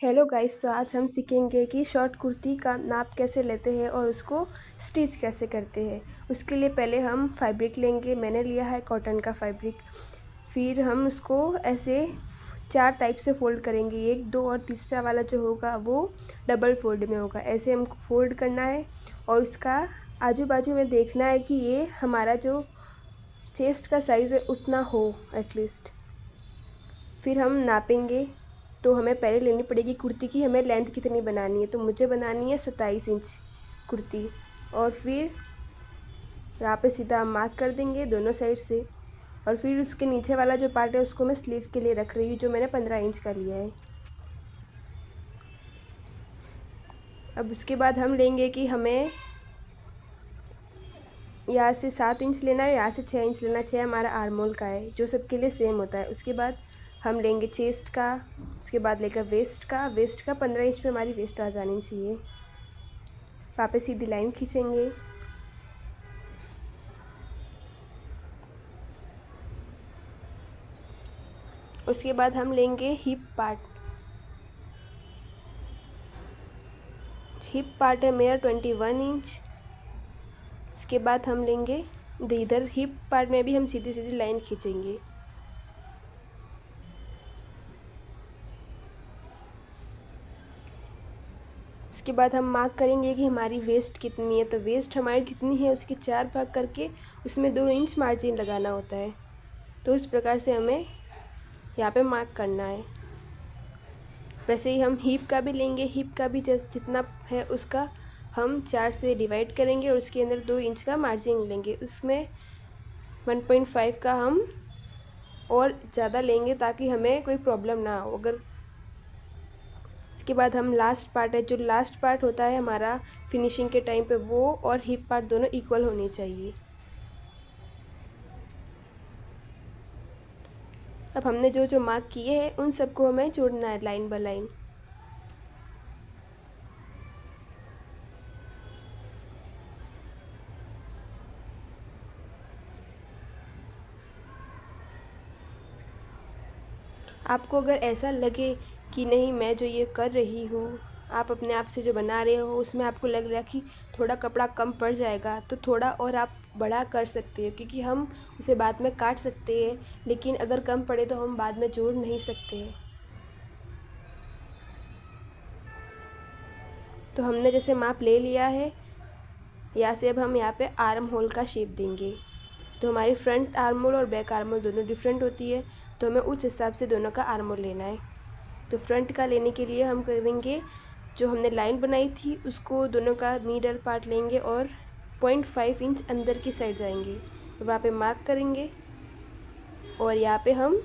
Hello guys, तो आज हम सीखेंगे कि शॉर्ट कुर्ती का नाप कैसे लेते हैं और उसको स्टिच कैसे करते हैं। उसके लिए पहले हम फैब्रिक लेंगे। मैंने लिया है कॉटन का फैब्रिक। फिर हम उसको ऐसे 4 टाइप से फ़ोल्ड करेंगे। 1, 2 और तीसरा वाला जो होगा वो डबल फ़ोल्ड में होगा। ऐसे हमको फ़ोल्ड करना है और उसका आजू बाजू में देखना है कि ये हमारा जो चेस्ट का साइज़ है उतना हो एटलीस्ट। फिर हम नापेंगे। तो हमें पहले लेनी पड़ेगी कुर्ती की हमें लेंथ कितनी बनानी है। तो मुझे बनानी है 27 इंच कुर्ती। और फिर यहाँ पे सीधा हम मार्क कर देंगे दोनों साइड से। और फिर उसके नीचे वाला जो पार्ट है उसको मैं स्लीव के लिए रख रही हूँ, जो मैंने 15 इंच का लिया है। अब उसके बाद हम लेंगे कि हमें यहाँ से 7 इंच लेना है, यहाँ से 6 इंच लेना। 6 हमारा आर्म होल का है, जो सबके लिए सेम होता है। उसके बाद हम लेंगे चेस्ट का, उसके बाद लेकर वेस्ट का। वेस्ट का 15 इंच पे हमारी वेस्ट आ जानी चाहिए। वहाँ पे सीधी लाइन खींचेंगे। उसके बाद हम लेंगे हिप पार्ट। हिप पार्ट है मेरा 21 इंच। उसके बाद हम लेंगे इधर हिप पार्ट में भी हम सीधी सीधी लाइन खींचेंगे। उसके बाद हम मार्क करेंगे कि हमारी वेस्ट कितनी है। तो वेस्ट हमारी जितनी है उसके 4 भाग करके उसमें 2 इंच मार्जिन लगाना होता है। तो उस प्रकार से हमें यहाँ पे मार्क करना है। वैसे ही हम हिप का भी लेंगे। हिप का भी जितना है उसका हम 4 से डिवाइड करेंगे और उसके अंदर 2 इंच का मार्जिन लेंगे। उसमें 1.5 का हम और ज़्यादा लेंगे ताकि हमें कोई प्रॉब्लम ना हो। अगर इसके बाद हम लास्ट पार्ट है, जो लास्ट पार्ट होता है हमारा फिनिशिंग के टाइम पे, वो और हिप पार्ट दोनों इक्वल होने चाहिए। अब हमने जो जो मार्क किए हैं उन सबको हमें जोड़ना है लाइन बाय लाइन। आपको अगर ऐसा लगे कि नहीं मैं जो ये कर रही हूँ, आप अपने आप से जो बना रहे हो उसमें आपको लग रहा है कि थोड़ा कपड़ा कम पड़ जाएगा, तो थोड़ा और आप बड़ा कर सकते हो, क्योंकि हम उसे बाद में काट सकते हैं। लेकिन अगर कम पड़े तो हम बाद में जोड़ नहीं सकते। तो हमने जैसे माप ले लिया है, यहाँ से अब हम यहाँ पे आर्म होल का शेप देंगे। तो हमारी फ्रंट आर्म होल और बैक आर्म होल दोनों डिफरेंट होती है, तो हमें उस हिसाब से दोनों का आर्म होल लेना है। तो फ्रंट का लेने के लिए हम करेंगे, जो हमने लाइन बनाई थी उसको दोनों का मिडल पार्ट लेंगे और 0.5 इंच अंदर की साइड जाएंगे, वहाँ पे मार्क करेंगे। और यहाँ पे हम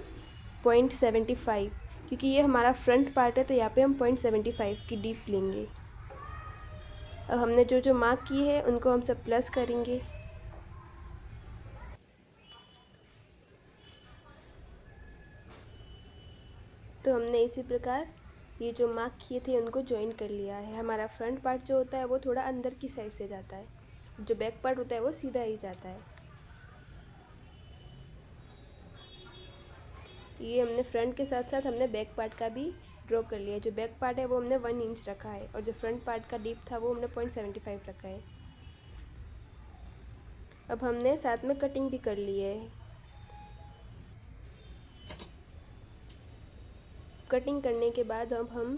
0.75, क्योंकि ये हमारा फ्रंट पार्ट है तो यहाँ पे हम 0.75 की डीप लेंगे। अब हमने जो जो मार्क किए हैं उनको हम सब प्लस करेंगे। तो हमने इसी प्रकार ये जो मार्क किए थे उनको ज्वाइन कर लिया है। हमारा फ्रंट पार्ट जो होता है वो थोड़ा अंदर की साइड से जाता है, जो बैक पार्ट होता है वो सीधा ही जाता है। ये हमने फ्रंट के साथ साथ हमने बैक पार्ट का भी ड्रॉ कर लिया है। जो बैक पार्ट है वो हमने 1 इंच रखा है और जो फ्रंट पार्ट का डीप था वो हमने 0.75 रखा है। अब हमने साथ में कटिंग भी कर ली है। कटिंग करने के बाद अब हम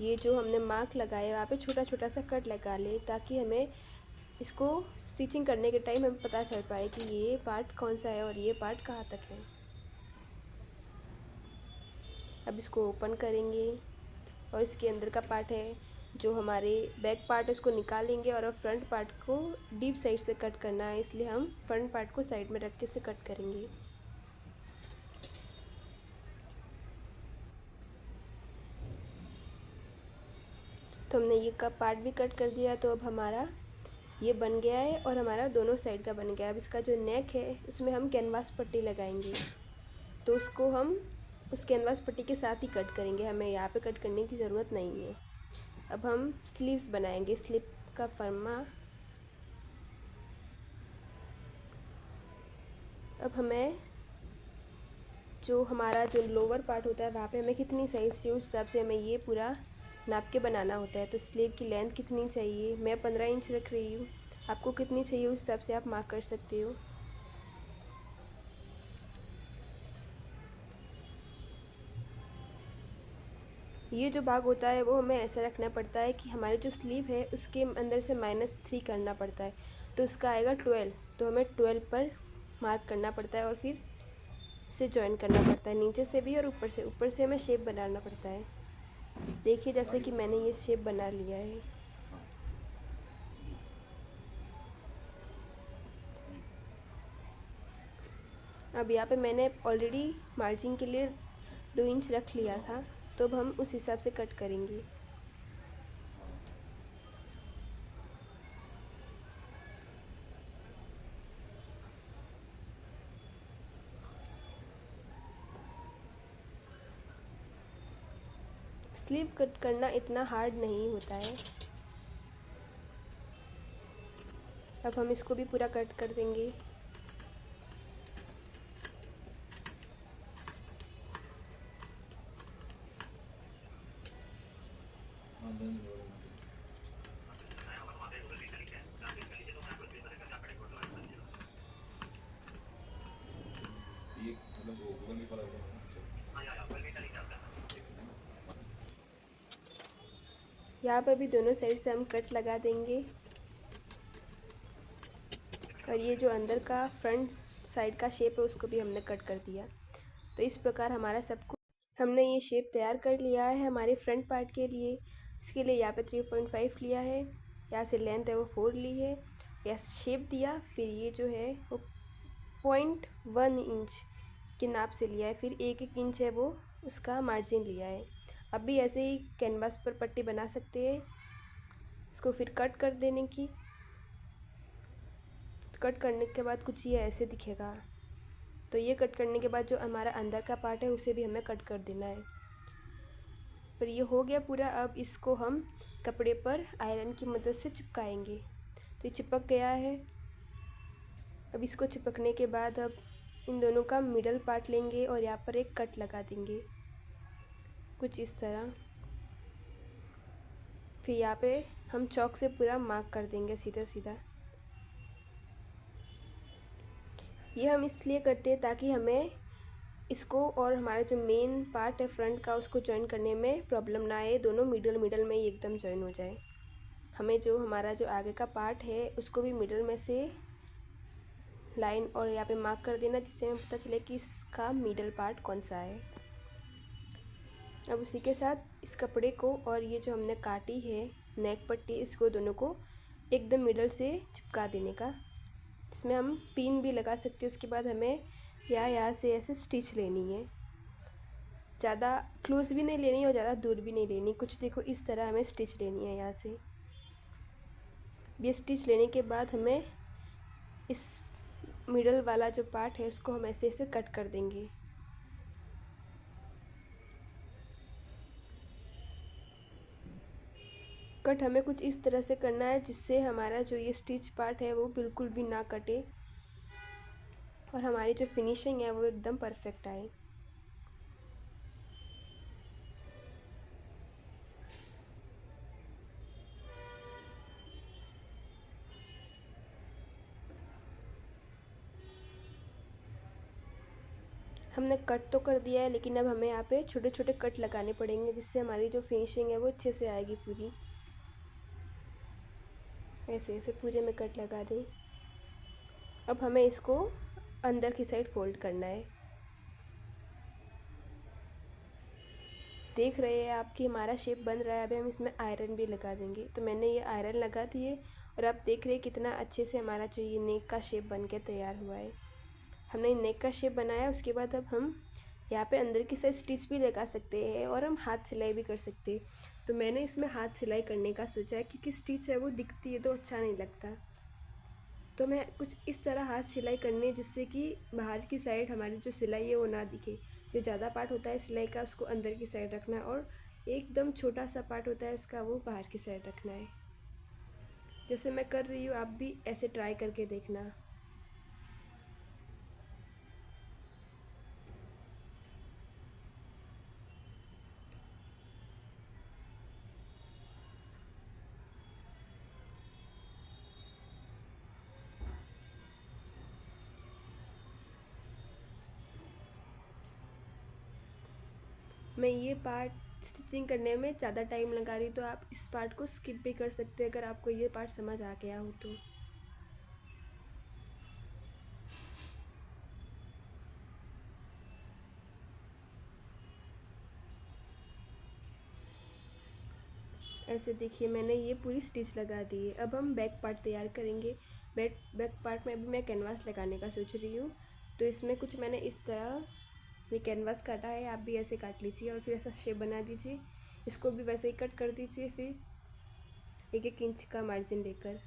ये जो हमने मार्क लगाया वहाँ पे छोटा छोटा सा कट लगा लें, ताकि हमें इसको स्टिचिंग करने के टाइम हमें पता चल पाए कि ये पार्ट कौन सा है और ये पार्ट कहाँ तक है। अब इसको ओपन करेंगे और इसके अंदर का पार्ट है जो हमारे बैक पार्ट है उसको निकालेंगे और अब फ्रंट पार्ट को डीप साइड से कट करना है, इसलिए हम फ्रंट पार्ट को साइड में रख के उसे कट करेंगे। तो हमने ये का पार्ट भी कट कर दिया। तो अब हमारा ये बन गया है और हमारा दोनों साइड का बन गया है। अब इसका जो नेक है उसमें हम कैनवास पट्टी लगाएंगे, तो उसको हम उस कैनवास पट्टी के साथ ही कट करेंगे, हमें यहाँ पे कट करने की ज़रूरत नहीं है। अब हम स्लीव्स बनाएंगे, स्लीव का फर्मा। अब हमें जो हमारा जो लोअर पार्ट होता है वहाँ पे हमें कितनी साइज़ चाहिए उस हिसाब से हमें ये पूरा नाप के बनाना होता है। तो स्लीव की लेंथ कितनी चाहिए, मैं 15 इंच रख रही हूँ, आपको कितनी चाहिए उस हिसाब से आप मार्क कर सकते हो। ये जो भाग होता है वो हमें ऐसा रखना पड़ता है कि हमारी जो स्लीव है उसके अंदर से -3 करना पड़ता है, तो इसका आएगा 12। तो हमें 12 पर मार्क करना पड़ता है और फिर से जॉइन करना पड़ता है, नीचे से भी और ऊपर से हमें शेप बनाना पड़ता है। देखिए जैसे कि मैंने ये शेप बना लिया है। अब यहाँ पे मैंने ऑलरेडी मार्जिन के लिए 2 इंच रख लिया था, तो अब हम उस हिसाब से कट करेंगे। स्लीव कट करना इतना हार्ड नहीं होता है। अब हम इसको भी पूरा कट कर देंगे। यहाँ पर भी दोनों साइड से हम कट लगा देंगे और ये जो अंदर का फ्रंट साइड का शेप है उसको भी हमने कट कर दिया। तो इस प्रकार हमारा सब कुछ हमने ये शेप तैयार कर लिया है हमारे फ्रंट पार्ट के लिए। इसके लिए यहाँ पे 3.5 लिया है, यहाँ से लेंथ है वो 4 ली है, या शेप दिया, फिर ये जो है वो 0.1 इंच के नाप से लिया है, फिर 1 इंच है वो उसका मार्जिन लिया है। अब भी ऐसे ही कैनवास पर पट्टी बना सकते हैं। इसको फिर कट कर देने की, कट करने के बाद कुछ ये ऐसे दिखेगा। तो ये कट करने के बाद जो हमारा अंदर का पार्ट है उसे भी हमें कट कर देना है। पर ये हो गया पूरा। अब इसको हम कपड़े पर आयरन की मदद से चिपकाएंगे। तो ये चिपक गया है। अब इसको चिपकने के बाद अब इन दोनों का मिडल पार्ट लेंगे और यहाँ पर एक कट लगा देंगे कुछ इस तरह। फिर यहाँ पे हम चॉक से पूरा मार्क कर देंगे सीधा सीधा। ये हम इसलिए करते हैं ताकि हमें इसको और हमारा जो मेन पार्ट है फ्रंट का उसको जॉइन करने में प्रॉब्लम ना आए, दोनों मिडल मिडल में ही एकदम जॉइन हो जाए। हमें जो हमारा जो आगे का पार्ट है उसको भी मिडल में से लाइन और यहाँ पे मार्क कर देना, जिससे हमें पता चले कि इसका मिडल पार्ट कौन सा है। अब उसी के साथ इस कपड़े को और ये जो हमने काटी है नेक पट्टी, इसको दोनों को एकदम मिडल से चिपका देने का। इसमें हम पिन भी लगा सकते हैं। उसके बाद हमें यहाँ से ऐसे स्टिच लेनी है, ज़्यादा क्लोज भी नहीं लेनी और ज़्यादा दूर भी नहीं लेनी, कुछ देखो इस तरह हमें स्टिच लेनी है। यहाँ से ये स्टिच लेने के बाद हमें इस मिडल वाला जो पार्ट है उसको हम ऐसे ऐसे कट कर देंगे। कट हमें कुछ इस तरह से करना है जिससे हमारा जो ये स्टिच पार्ट है वो बिल्कुल भी ना कटे और हमारी जो फिनिशिंग है वो एकदम परफेक्ट आए। हमने कट तो कर दिया है, लेकिन अब हमें यहाँ पे छोटे छोटे कट लगाने पड़ेंगे जिससे हमारी जो फिनिशिंग है वो अच्छे से आएगी पूरी। ऐसे ऐसे पूरे में कट लगा दें। अब हमें इसको अंदर की साइड फोल्ड करना है। देख रहे हैं आप कि हमारा शेप बन रहा है। अभी हम इसमें आयरन भी लगा देंगे। तो मैंने ये आयरन लगा दिए और आप देख रहे हैं कितना अच्छे से हमारा जो ये नेक का शेप बन के तैयार हुआ है। हमने नेक का शेप बनाया, उसके बाद अब हम यहाँ पे अंदर की साइड स्टिच भी लगा सकते हैं और हम हाथ सिलाई भी कर सकते हैं। तो मैंने इसमें हाथ सिलाई करने का सोचा है क्योंकि स्टिच है वो दिखती है तो अच्छा नहीं लगता। तो मैं कुछ इस तरह हाथ सिलाई करनी है जिससे कि बाहर की साइड हमारी जो सिलाई है वो ना दिखे। जो ज़्यादा पार्ट होता है सिलाई का उसको अंदर की साइड रखना है और एकदम छोटा सा पार्ट होता है उसका वो बाहर की साइड रखना है। जैसे मैं कर रही हूँ आप भी ऐसे ट्राई करके देखना। मैं ये पार्ट स्टिचिंग करने में ज़्यादा टाइम लगा रही, तो आप इस पार्ट को स्किप भी कर सकते हैं अगर आपको ये पार्ट समझ आ गया हो तो। ऐसे देखिए मैंने ये पूरी स्टिच लगा दी है। अब हम बैक पार्ट तैयार करेंगे। बैक पार्ट में अभी मैं कैनवास लगाने का सोच रही हूँ, तो इसमें कुछ मैंने इस तरह ये कैनवास काटा है। आप भी ऐसे काट लीजिए और फिर ऐसा शेप बना दीजिए। इसको भी वैसे ही कट कर दीजिए, फिर 1-1 इंच का मार्जिन लेकर।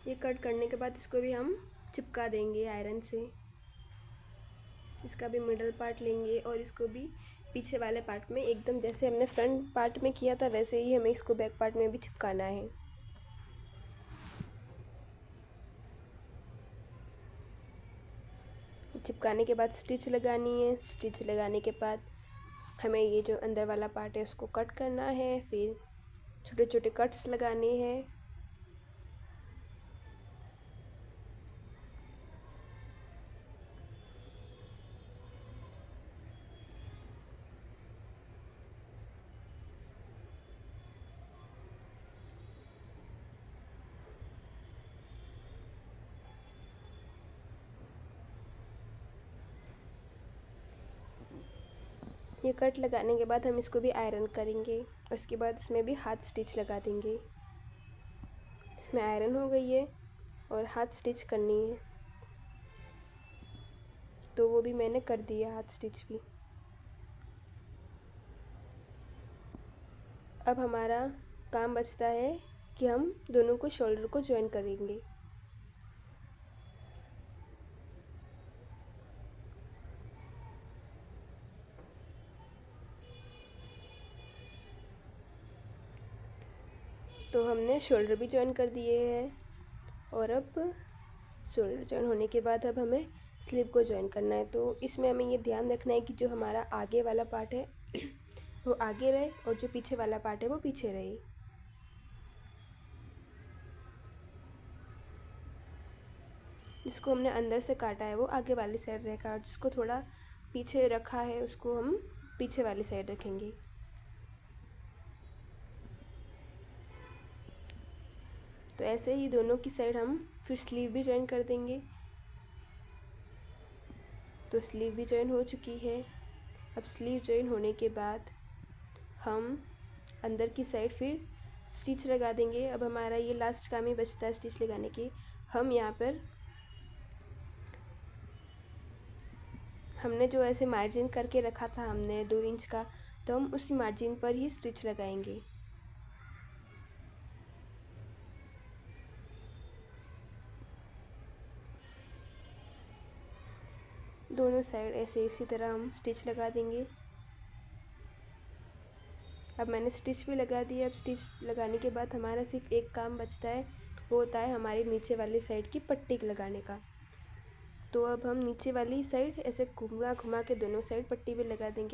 ये कट करने के बाद इसको भी हम चिपका देंगे आयरन से। इसका भी मिडल पार्ट लेंगे और इसको भी पीछे वाले पार्ट में एकदम जैसे हमने फ्रंट पार्ट में किया था वैसे ही हमें इसको बैक पार्ट में भी चिपकाना है। चिपकाने के बाद स्टिच लगानी है। स्टिच लगाने के बाद हमें ये जो अंदर वाला पार्ट है उसको कट करना है, फिर छोटे छोटे कट्स लगाने हैं। ये कट लगाने के बाद हम इसको भी आयरन करेंगे और उसके बाद इसमें भी हाथ स्टिच लगा देंगे। इसमें आयरन हो गई है और हाथ स्टिच करनी है, तो वो भी मैंने कर दिया हाथ स्टिच भी। अब हमारा काम बचता है कि हम दोनों को शोल्डर को ज्वाइन करेंगे। तो हमने शोल्डर भी ज्वाइन कर दिए हैं और अब शोल्डर ज्वाइन होने के बाद अब हमें स्लीव को ज्वाइन करना है। तो इसमें हमें ये ध्यान रखना है कि जो हमारा आगे वाला पार्ट है वो आगे रहे और जो पीछे वाला पार्ट है वो पीछे रहे। जिसको हमने अंदर से काटा है वो आगे वाली साइड रहेगा और जिसको थोड़ा पीछे रखा है उसको हम पीछे वाली साइड रखेंगे। तो ऐसे ही दोनों की साइड हम फिर स्लीव भी ज्वाइन कर देंगे। तो स्लीव भी ज्वाइन हो चुकी है। अब स्लीव ज्वाइन होने के बाद हम अंदर की साइड फिर स्टिच लगा देंगे। अब हमारा ये लास्ट काम ही बचता है स्टिच लगाने की। हम यहाँ पर हमने जो ऐसे मार्जिन करके रखा था हमने 2 इंच का, तो हम उसी मार्जिन पर ही स्टिच लगाएंगे। दोनों साइड ऐसे इसी तरह हम स्टिच लगा देंगे। अब मैंने स्टिच भी लगा दिया। अब स्टिच लगाने के बाद हमारा सिर्फ एक काम बचता है, वो होता है हमारी नीचे वाली साइड की पट्टी लगाने का। तो अब हम नीचे वाली साइड ऐसे घुमा घुमा के दोनों साइड पट्टी भी लगा देंगे।